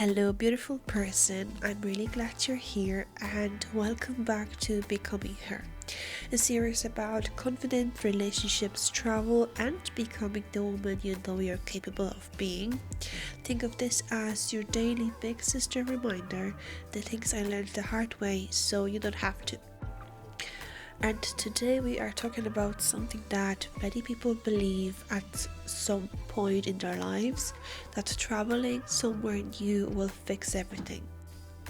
Hello, beautiful person. I'm really glad you're here and welcome back to Becoming Her, a series about confident relationships, travel, and becoming the woman you know you're capable of being. Think of this as your daily big sister reminder, the things I learned the hard way so you don't have to. And today we are talking about something that many people believe at some point in their lives, that traveling somewhere new will fix everything.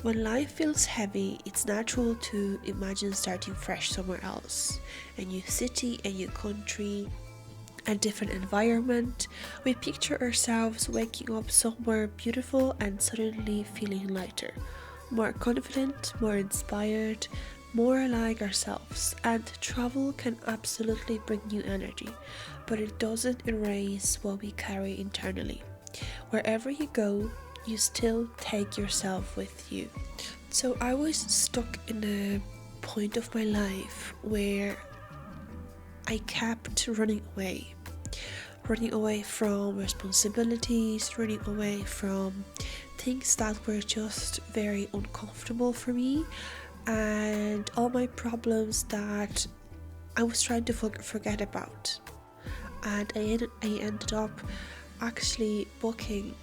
When life feels heavy, it's natural to imagine starting fresh somewhere else. A new city, a new country, a different environment. We picture ourselves waking up somewhere beautiful and suddenly feeling lighter, more confident, more inspired, more like ourselves. And travel can absolutely bring new energy, but it doesn't erase what we carry internally. Wherever you go, you still take yourself with you. So I was stuck in a point of my life where I kept running away from responsibilities, running away from things that were just very uncomfortable for me, and all my problems that I was trying to forget about. And I ended up actually booking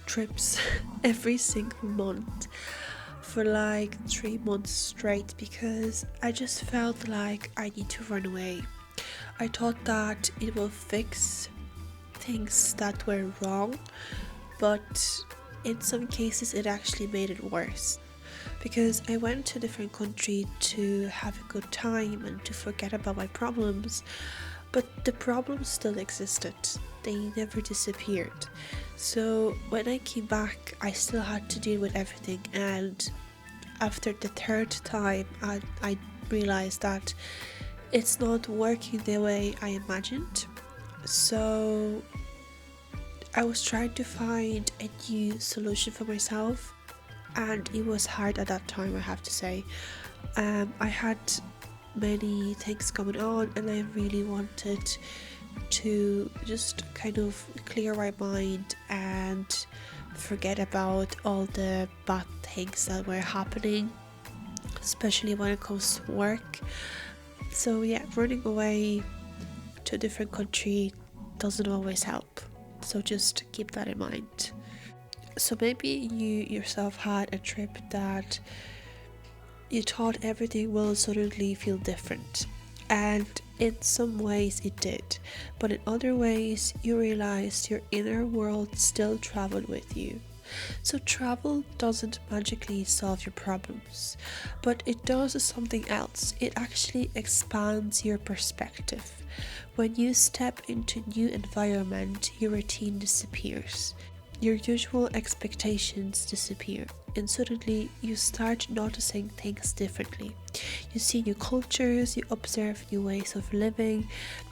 trips every single month for like 3 months straight because I just felt like I need to run away. I thought that it will fix things that were wrong, but in some cases it actually made it worse because I went to a different country to have a good time and to forget about my problems, but the problems still existed. They never disappeared. So when I came back, I still had to deal with everything, and after the third time, I realized that it's not working the way I imagined. So I was trying to find a new solution for myself, and it was hard at that time, I have to say. I had many things going on, and I really wanted to just kind of clear my mind and forget about all the bad things that were happening, especially when it comes to work. So, yeah, running away to a different country doesn't always help. So, just keep that in mind. So, maybe you yourself had a trip that you thought everything will suddenly feel different. And in some ways it did, but in other ways you realized your inner world still traveled with you. So travel doesn't magically solve your problems, but it does something else. It actually expands your perspective. When you step into new environment, your routine disappears. Your usual expectations disappear, and suddenly you start noticing things differently. You see new cultures, you observe new ways of living,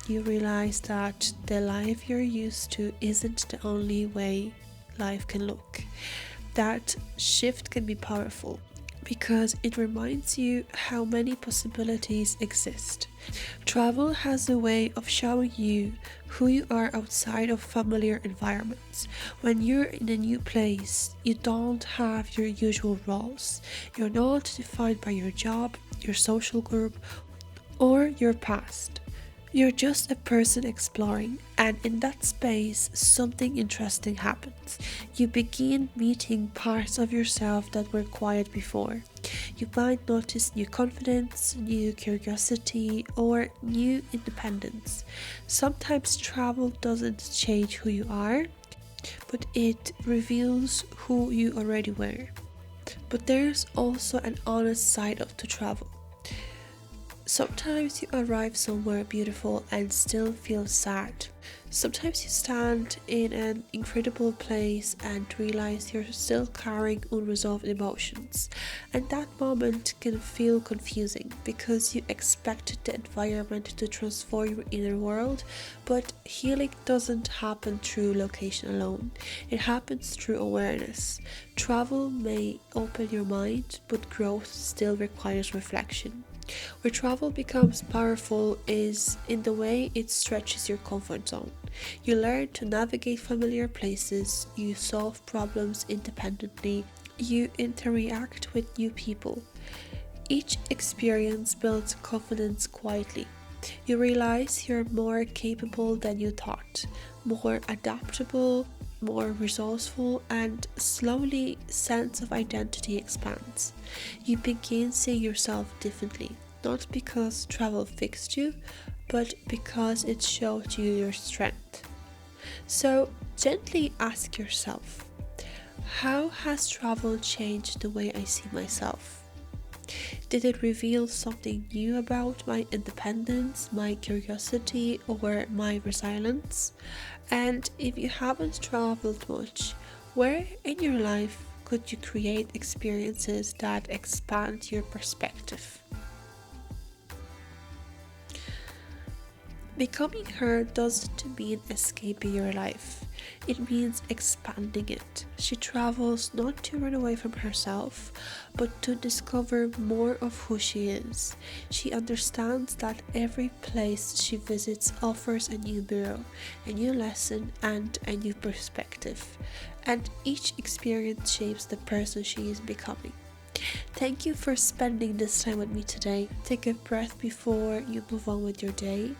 you realize that the life you're used to isn't the only way life can look. That shift can be powerful because it reminds you how many possibilities exist. Travel has a way of showing you who you are outside of familiar environments. When you're in a new place, you don't have your usual roles. You're not defined by your job, your social group, or your past. You're just a person exploring, and in that space, something interesting happens. You begin meeting parts of yourself that were quiet before. You might notice new confidence, new curiosity, or new independence. Sometimes travel doesn't change who you are, but it reveals who you already were. But there's also an honest side of to travel. Sometimes you arrive somewhere beautiful and still feel sad. Sometimes you stand in an incredible place and realize you're still carrying unresolved emotions. And that moment can feel confusing because you expected the environment to transform your inner world, but healing doesn't happen through location alone. It happens through awareness. Travel may open your mind, but growth still requires reflection. Where travel becomes powerful is in the way it stretches your comfort zone. You learn to navigate familiar places, you solve problems independently, you interact with new people. Each experience builds confidence quietly. You realize you're more capable than you thought, more adaptable, more resourceful, and slowly sense of identity expands. You begin seeing yourself differently, not because travel fixed you, but because it showed you your strength. So gently ask yourself, how has travel changed the way I see myself? Did it reveal something new about my independence, my curiosity, or my resilience? And if you haven't traveled much, where in your life could you create experiences that expand your perspective? Becoming her doesn't mean escaping your life, it means expanding it. She travels not to run away from herself, but to discover more of who she is. She understands that every place she visits offers a new mirror, a new lesson, and a new perspective. And each experience shapes the person she is becoming. Thank you for spending this time with me today. Take a breath before you move on with your day.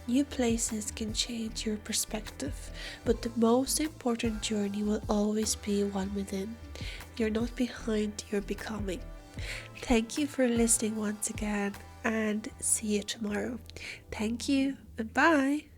New places can change your perspective, but the most important journey will always be one within. You're not behind, you're becoming. Thank you for listening once again, and see you tomorrow. Thank you, and bye.